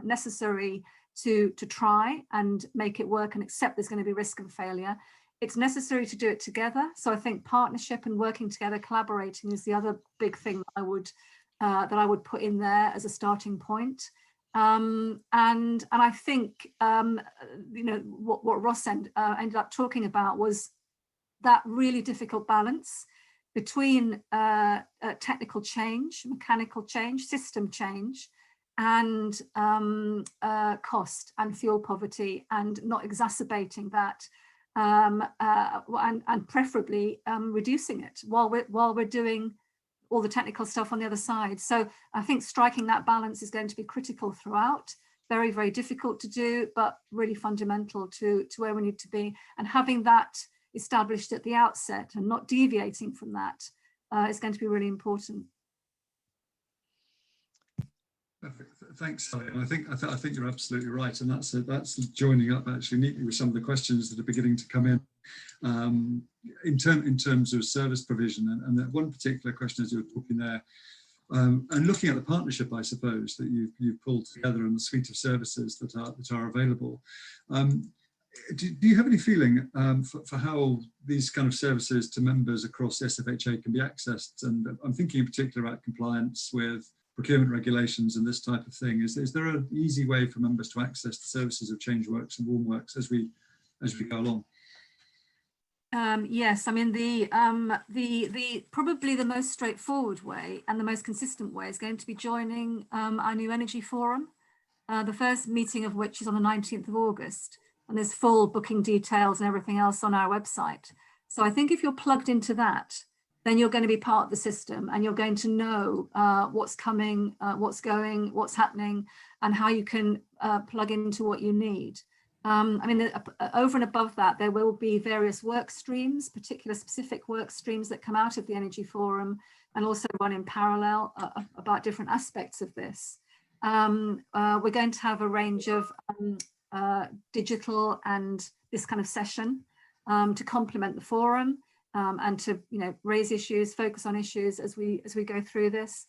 necessary to try and make it work and accept there's going to be risk and failure. It's necessary to do it together. So I think partnership and working together, collaborating, is the other big thing that I would put in there as a starting point. And I think what Ross ended up talking about was that really difficult balance between technical change, mechanical change, system change, and cost and fuel poverty, and not exacerbating that, and preferably reducing it while we're doing all the technical stuff on the other side. So I think striking that balance is going to be critical throughout. Very, very difficult to do, but really fundamental to where we need to be. And having that established at the outset and not deviating from that is going to be really important. Perfect. Thanks, Sally. And I think you're absolutely right, and that's joining up actually neatly with some of the questions that are beginning to come in terms of service provision, and that one particular question as you were talking there, and looking at the partnership, I suppose, that you've pulled together and the suite of services that are available. Do you have any feeling for how these kind of services to members across SFHA can be accessed? And I'm thinking in particular about compliance with procurement regulations and this type of thing. Is there an easy way for members to access the services of Changeworks and Warmworks as we go along? Yes, I mean the probably the most straightforward way and the most consistent way is going to be joining our new energy forum. the first meeting of which is on the 19th of August. And there's full booking details and everything else on our website. So I think if you're plugged into that, then you're going to be part of the system and you're going to know what's coming, what's going, what's happening, and how you can plug into what you need. I mean, over and above that, there will be various work streams, particular specific work streams that come out of the Energy Forum and also run in parallel about different aspects of this. We're going to have a range of digital and this kind of session to complement the forum and to raise issues, focus on issues as we go through this.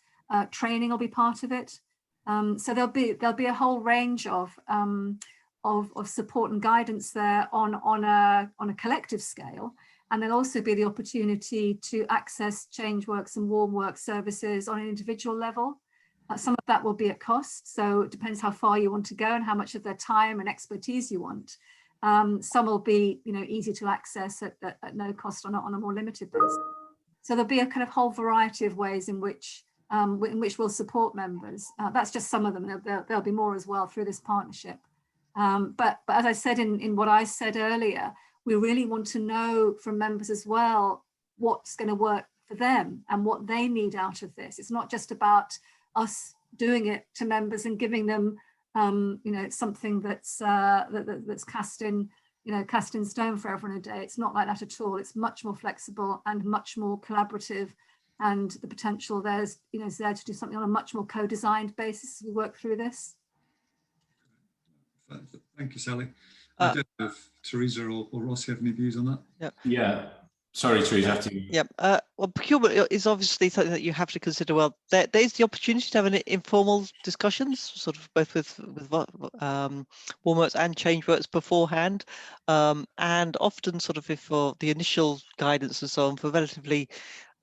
Training will be part of it. So there'll be a whole range of support and guidance there on a collective scale, and there'll also be the opportunity to access Changeworks and Warmworks services on an individual level. Some of that will be at cost, so it depends how far you want to go and how much of their time and expertise you want. Some will be easy to access at no cost on a more limited basis. So there'll be a kind of whole variety of ways in which we'll support members. That's just some of them. There'll be more as well through this partnership. But as I said in what I said earlier, we really want to know from members as well what's going to work for them and what they need out of this. It's not just about us doing it to members and giving them something that's cast in stone forever and a day. It's not like that at all. It's much more flexible and much more collaborative, and the potential is there to do something on a much more co-designed basis as we work through this. Thank you, Sally. I don't know if Teresa or Ross have any views on that. Yeah. Sorry, Teresa. Well, procurement is obviously something that you have to consider. Well, there's the opportunity to have an informal discussions, sort of both with Warmworks and Changeworks beforehand, and often sort of for the initial guidance and so on, for relatively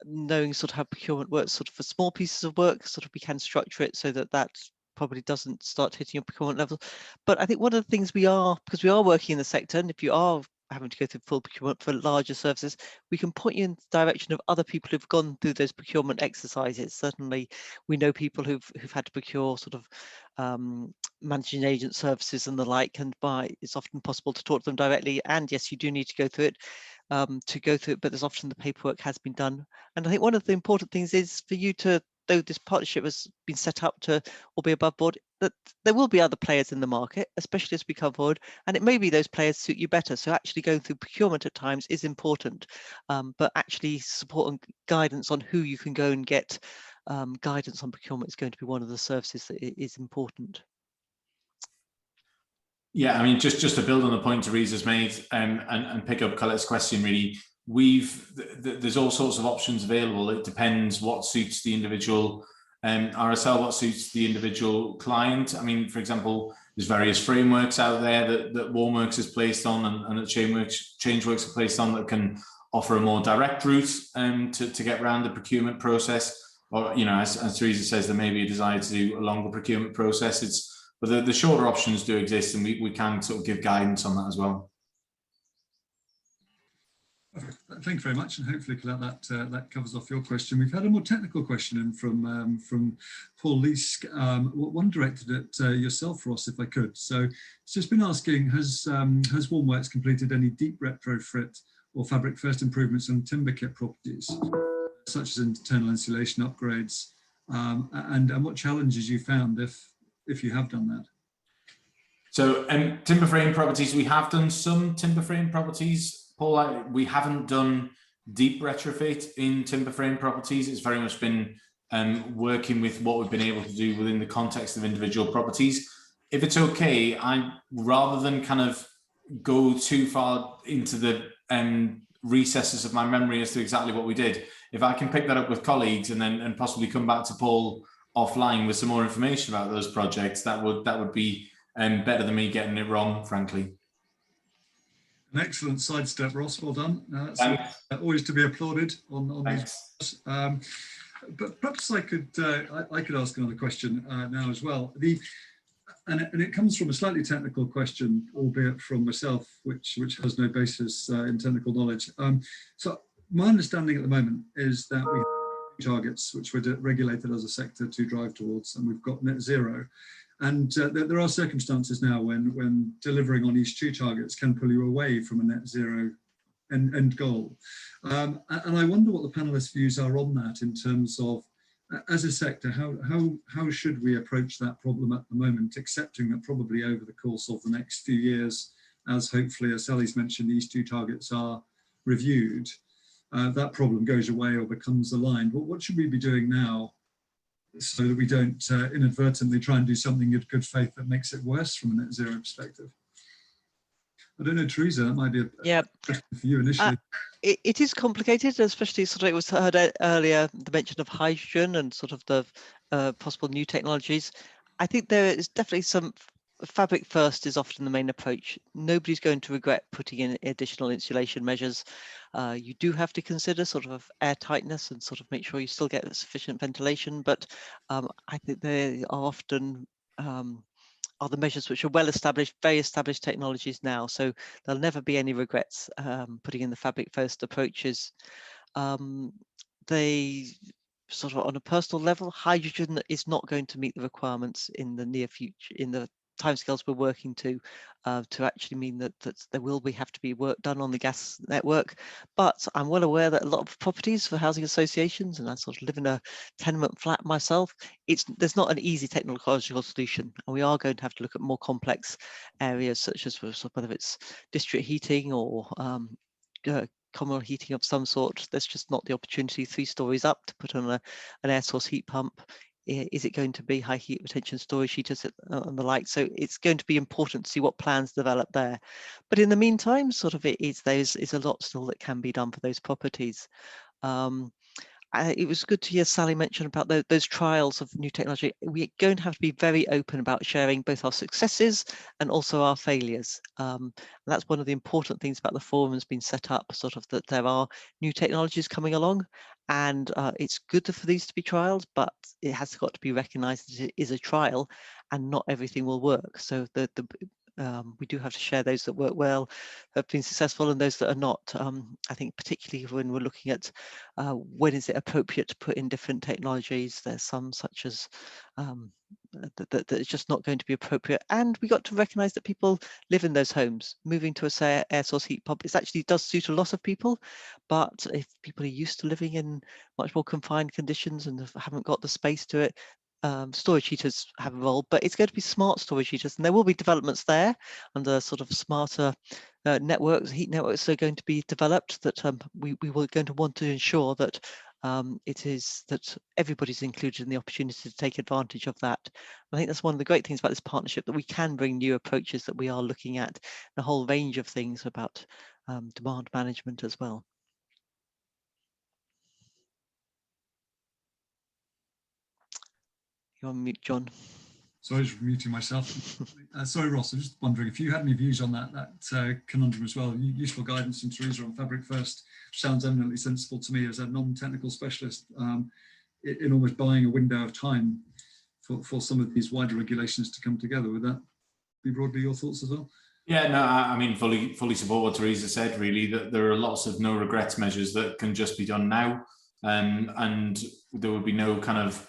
knowing sort of how procurement works, sort of for small pieces of work, sort of we can structure it so that probably doesn't start hitting your procurement level. But I think one of the things because we are working in the sector, and if you are having to go through full procurement for larger services, we can point you in the direction of other people who've gone through those procurement exercises. Certainly, we know people who've had to procure sort of managing agent services and the like, and it's often possible to talk to them directly. And yes, you do need to go through it, but there's often the paperwork has been done. And I think one of the important things is for you to, though this partnership has been set up to all be above board, that there will be other players in the market, especially as we come forward, and it may be those players suit you better. So actually going through procurement at times is important, but actually support and guidance on who you can go and get guidance on procurement is going to be one of the services that is important. Yeah, I mean, just to build on the point Teresa's made and pick up Colette's question, really, there's all sorts of options available. It depends what suits the individual RSL, what suits the individual client. I mean, for example, there's various frameworks out there that Warmworks is placed on and that Changeworks are placed on that can offer a more direct route to get around the procurement process. Or, as Teresa says, there may be a desire to do a longer procurement process. But the shorter options do exist, and we can sort of give guidance on that as well. Thank you very much, and hopefully that covers off your question. We've had a more technical question in from Paul Leask, one directed at yourself, Ross, if I could. So it's just been asking, has Warmworks completed any deep retrofit or fabric first improvements on timber kit properties, such as internal insulation upgrades, and what challenges you found if you have done that? So timber frame properties, we have done some timber frame properties. Paul, we haven't done deep retrofit in timber frame properties. It's very much been working with what we've been able to do within the context of individual properties. If it's okay, rather than kind of go too far into the recesses of my memory as to exactly what we did, if I can pick that up with colleagues and possibly come back to Paul offline with some more information about those projects, that would be better than me getting it wrong, frankly. An excellent sidestep, Ross. Well done. That's always to be applauded on these. But perhaps I could ask another question now as well. And it comes from a slightly technical question, albeit from myself, which has no basis in technical knowledge. So my understanding at the moment is that we have targets which we're regulated as a sector to drive towards, and we've got net zero. And there are circumstances now when delivering on each 2 targets can pull you away from a net zero end goal. And I wonder what the panelists' views are on that in terms of, as a sector, how should we approach that problem at the moment, accepting that probably over the course of the next few years, as hopefully, as Sally's mentioned, these 2 targets are reviewed, that problem goes away or becomes aligned. But what should we be doing now so that we don't inadvertently try and do something in good faith that makes it worse from a net zero perspective? I don't know, Teresa, that might be a question for you initially. It is complicated, especially sort of, it was heard earlier, the mention of hydrogen and sort of the possible new technologies. I think there is definitely some fabric first is often the main approach. Nobody's going to regret putting in additional insulation measures. You do have to consider sort of air tightness and sort of make sure you still get sufficient ventilation, but I think they are often are the measures which are well established, very established technologies now. So there'll never be any regrets putting in the fabric first approaches. They sort of on a personal level, hydrogen is not going to meet the requirements in the near future, in the timescales we're working to actually mean that there will have to be work done on the gas network. But I'm well aware that a lot of properties for housing associations, and I sort of live in a tenement flat myself, there's not an easy technological solution, and we are going to have to look at more complex areas, such as whether it's district heating or communal heating of some sort. There's just not the opportunity 3 stories up to put on an air source heat pump. Is it going to be high heat retention storage heaters and the like? So it's going to be important to see what plans develop there. But in the meantime, sort of there's a lot still that can be done for those properties. It was good to hear Sally mention about those trials of new technology. We're going to have to be very open about sharing both our successes and also our failures. And that's one of the important things about the forum has been set up, sort of that there are new technologies coming along, and it's good for these to be trials, but it has got to be recognised that it is a trial and not everything will work. So we do have to share those that work well, have been successful, and those that are not. I think particularly when we're looking at when is it appropriate to put in different technologies, there's some such as that it's just not going to be appropriate. And we got to recognise that people live in those homes. Moving to a air source heat pump, it actually does suit a lot of people, but if people are used to living in much more confined conditions and haven't got the space to it, storage heaters have a role, but it's going to be smart storage heaters, and there will be developments there under sort of smarter networks, heat networks are going to be developed that we were going to want to ensure that that everybody's included in the opportunity to take advantage of that. I think that's one of the great things about this partnership, that we can bring new approaches, that we are looking at a whole range of things about demand management as well. You're on mute, John. Sorry, I was muting myself. Sorry, Ross, I'm just wondering if you had any views on that conundrum as well. Useful guidance from Teresa on Fabric First sounds eminently sensible to me as a non-technical specialist in almost buying a window of time for some of these wider regulations to come together. Would that be broadly your thoughts as well? Yeah, no, I mean, fully support what Teresa said, really, that there are lots of no regrets measures that can just be done now. And there would be no kind of,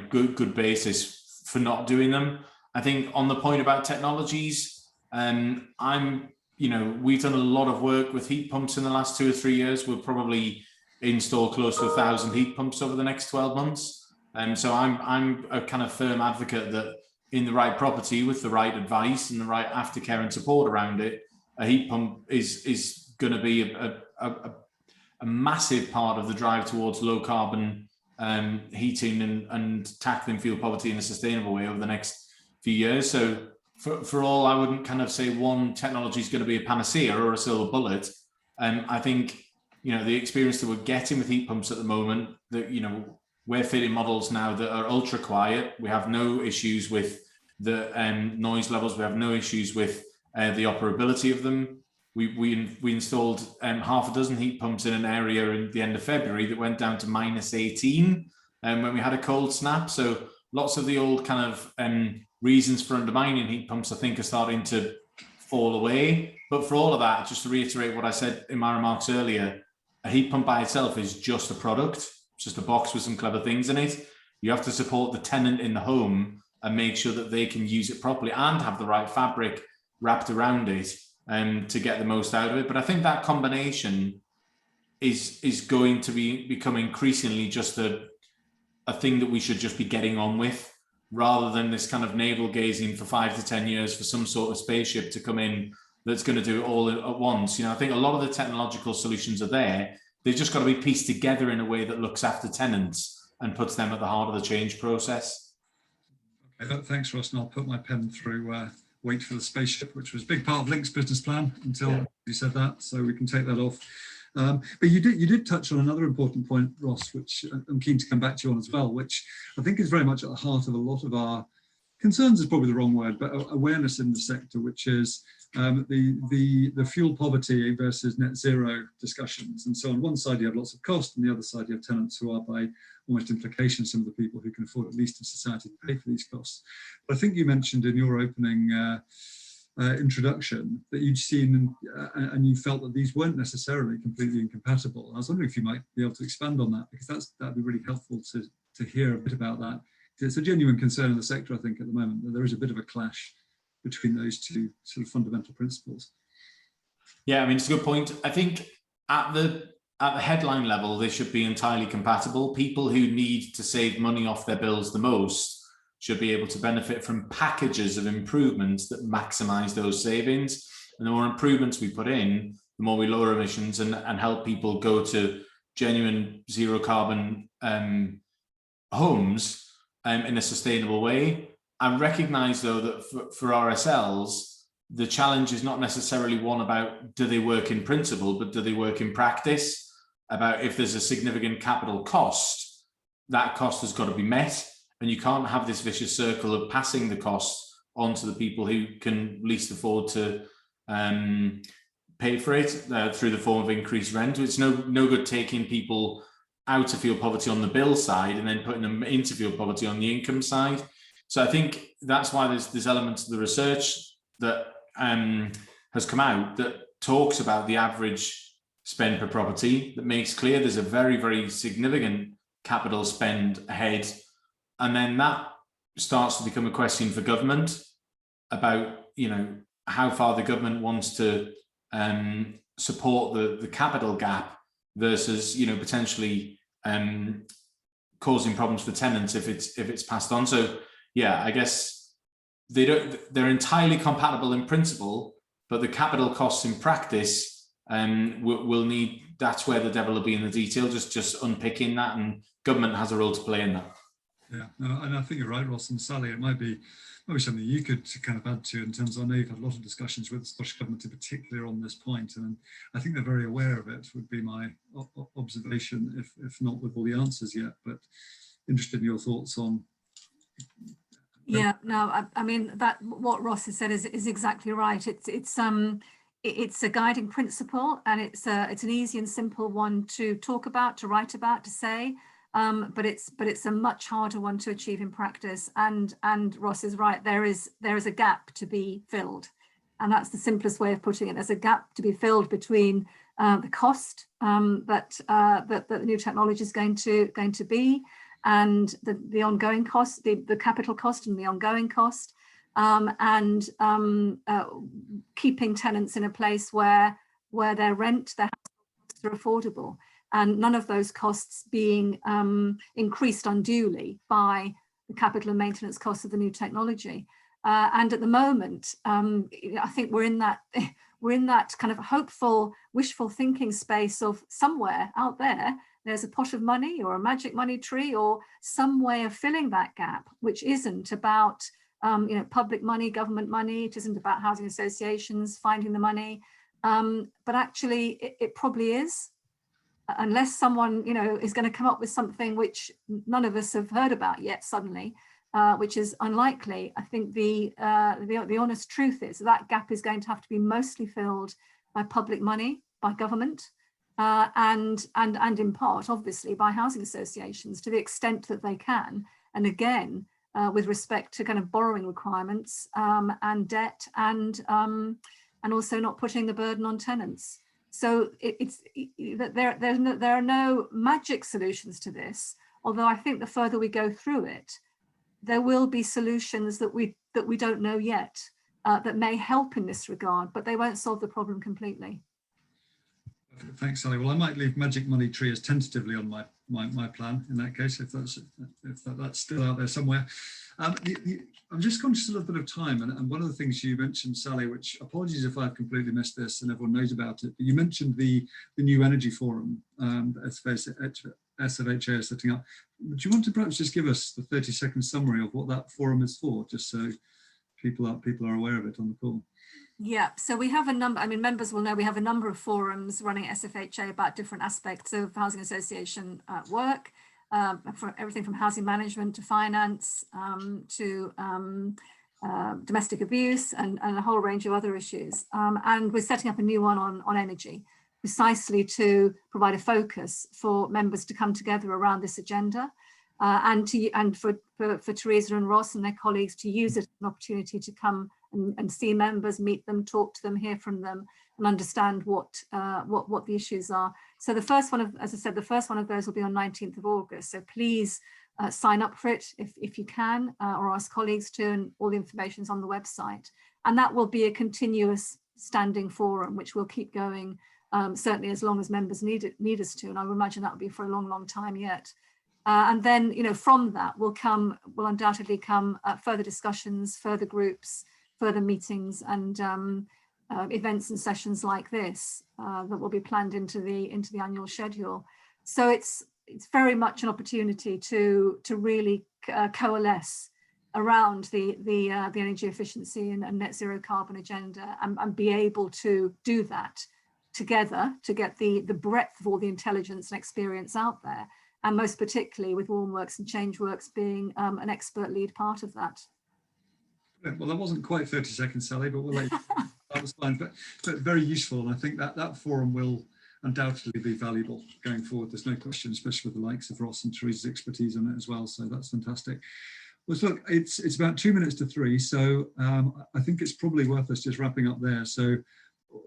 good basis for not doing them. I think on the point about technologies, we've done a lot of work with heat pumps in the last 2 or 3 years. We'll probably install close to 1,000 heat pumps over the next 12 months. So I'm a kind of firm advocate that in the right property with the right advice and the right aftercare and support around it, a heat pump is going to be a massive part of the drive towards low carbon heating and tackling fuel poverty in a sustainable way over the next few years. So for all, I wouldn't kind of say one technology is going to be a panacea or a silver bullet. I think, the experience that we're getting with heat pumps at the moment, that, we're fitting models now that are ultra quiet. We have no issues with the noise levels. We have no issues with the operability of them. We installed half a dozen heat pumps in an area in the end of February that went down to -18 when we had a cold snap. So lots of the old kind of reasons for undermining heat pumps, I think, are starting to fall away. But for all of that, just to reiterate what I said in my remarks earlier, a heat pump by itself is just a product. It's just a box with some clever things in it. You have to support the tenant in the home and make sure that they can use it properly and have the right fabric wrapped around it to get the most out of it. But I think that combination is going to become increasingly just a thing that we should just be getting on with, rather than this kind of navel gazing for 5 to 10 years for some sort of spaceship to come in that's going to do it all at once. You know, I think a lot of the technological solutions are there. They've just got to be pieced together in a way that looks after tenants and puts them at the heart of the change process. Okay, thanks, Ross. And I'll put my pen through wait for the spaceship, which was a big part of Link's business plan until you said that, so we can take that off. But you did touch on another important point, Ross, which I'm keen to come back to you on as well, which I think is very much at the heart of a lot of our concerns, is probably the wrong word, but awareness in the sector, which is the fuel poverty versus net zero discussions. And so on one side you have lots of cost, and the other side you have tenants who are, by almost implication, some of the people who can afford, at least in society, to pay for these costs. But I think you mentioned in your opening introduction that you'd seen and you felt that these weren't necessarily completely incompatible. I was wondering if you might be able to expand on that, because that'd be really helpful to hear a bit about that. It's a genuine concern in the sector, I think, at the moment, that there is a bit of a clash between those two sort of fundamental principles. Yeah, I mean, it's a good point. I think at the headline level, they should be entirely compatible. People who need to save money off their bills the most should be able to benefit from packages of improvements that maximize those savings. And the more improvements we put in, the more we lower emissions and help people go to genuine zero carbon homes in a sustainable way. I recognize, though, that for RSLs, the challenge is not necessarily one about do they work in principle, but do they work in practice? About if there's a significant capital cost, that cost has got to be met. And you can't have this vicious circle of passing the cost on to the people who can least afford to pay for it through the form of increased rent. It's no good taking people out of fuel poverty on the bill side and then putting them into fuel poverty on the income side. So I think that's why there's elements of the research that has come out that talks about the average spend per property, that makes clear there's a very, very significant capital spend ahead. And then that starts to become a question for government about, you know, how far the government wants to support the capital gap versus, you know, potentially causing problems for tenants if it's passed on. So yeah, I guess they're entirely compatible in principle, but the capital costs in practice will need, that's where the devil will be in the detail, just unpicking that, and government has a role to play in that. Yeah, and I think you're right, Ross and Sally. It might be something you could kind of add to in terms of, I know you've had a lot of discussions with the Scottish Government in particular on this point, and I think they're very aware of it, would be my observation, if not with all the answers yet, but interested in your thoughts on. Yeah, no, I mean, that what Ross has said is exactly right. It's a guiding principle, and it's an easy and simple one to talk about, to write about, to say. But it's a much harder one to achieve in practice, and Ross is right. There is a gap to be filled, and that's the simplest way of putting it. There's a gap to be filled between the cost that the new technology is going to be, and the ongoing cost, the capital cost and the ongoing cost, and keeping tenants in a place where their rent, their household costs are affordable, and none of those costs being increased unduly by the capital and maintenance costs of the new technology. And at the moment, I think we're in that kind of hopeful, wishful thinking space of somewhere out there's a pot of money or a magic money tree or some way of filling that gap, which isn't about public money, government money. It isn't about housing associations finding the money, but actually it probably is. Unless someone, is going to come up with something which none of us have heard about yet suddenly, which is unlikely. I think the honest truth is that gap is going to have to be mostly filled by public money, by government, and in part, obviously, by housing associations to the extent that they can. And again, with respect to kind of borrowing requirements and debt, and also not putting the burden on tenants. So there are no magic solutions to this, although I think the further we go through it, there will be solutions that we don't know yet that may help in this regard, but they won't solve the problem completely. Thanks, Sally. Well, I might leave Magic Money Tree as tentatively on my plan in that case, if that's still out there somewhere. I'm just conscious of a little bit of time, and one of the things you mentioned, Sally, which apologies if I've completely missed this and everyone knows about it, but you mentioned the new energy forum that SFHA is setting up. Do you want to perhaps just give us the 30-second summary of what that forum is for, just so people are aware of it on the call? Yeah, so we have a number, I mean, members will know we have a number of forums running at SFHA about different aspects of housing association work, for everything from housing management to finance to domestic abuse and a whole range of other issues. And we're setting up a new one on energy, precisely to provide a focus for members to come together around this agenda. And for Teresa and Ross and their colleagues to use it as an opportunity to come and see members, meet them, talk to them, hear from them, and understand what the issues are. So the first one of, as I said, the first one of those will be on 19th of August. So please sign up for it if you can, or ask colleagues to, and all the information is on the website. And that will be a continuous standing forum, which will keep going certainly as long as members need us to. And I would imagine that will be for a long, long time yet. And then, you know, from that will undoubtedly come further discussions, further groups, further meetings, and events and sessions like this that will be planned into the annual schedule. So it's very much an opportunity to really coalesce around the energy efficiency and net zero carbon agenda, and be able to do that together to get the breadth of all the intelligence and experience out there. And most particularly with Warmworks and Changeworks being an expert lead part of that. Well, that wasn't quite 30 seconds, Sally, but we'll let you, that was fine, but very useful. And I think that forum will undoubtedly be valuable going forward. There's no question, especially with the likes of Ross and Teresa's expertise on it as well. So that's fantastic. Well, look, it's about 2 minutes to 3. So I think it's probably worth us just wrapping up there. So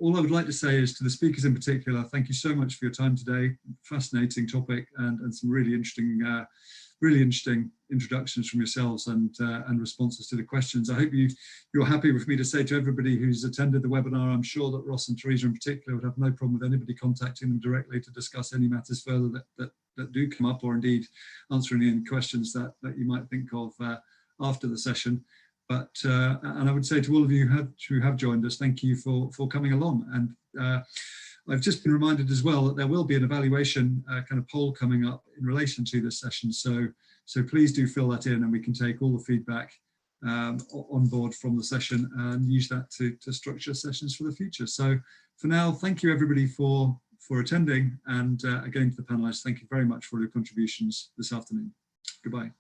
all I would like to say is to the speakers in particular, thank you so much for your time today. Fascinating topic and some really interesting introductions from yourselves and responses to the questions. I hope you're happy with me to say to everybody who's attended the webinar, I'm sure that Ross and Teresa in particular would have no problem with anybody contacting them directly to discuss any matters further that do come up, or indeed answering any questions that you might think of after the session. But and I would say to all of you who have joined us, thank you for coming along. And I've just been reminded as well that there will be an evaluation kind of poll coming up in relation to this session. So please do fill that in, and we can take all the feedback on board from the session and use that to structure sessions for the future. So for now, thank you everybody for attending, and again to the panelists, thank you very much for your contributions this afternoon. Goodbye.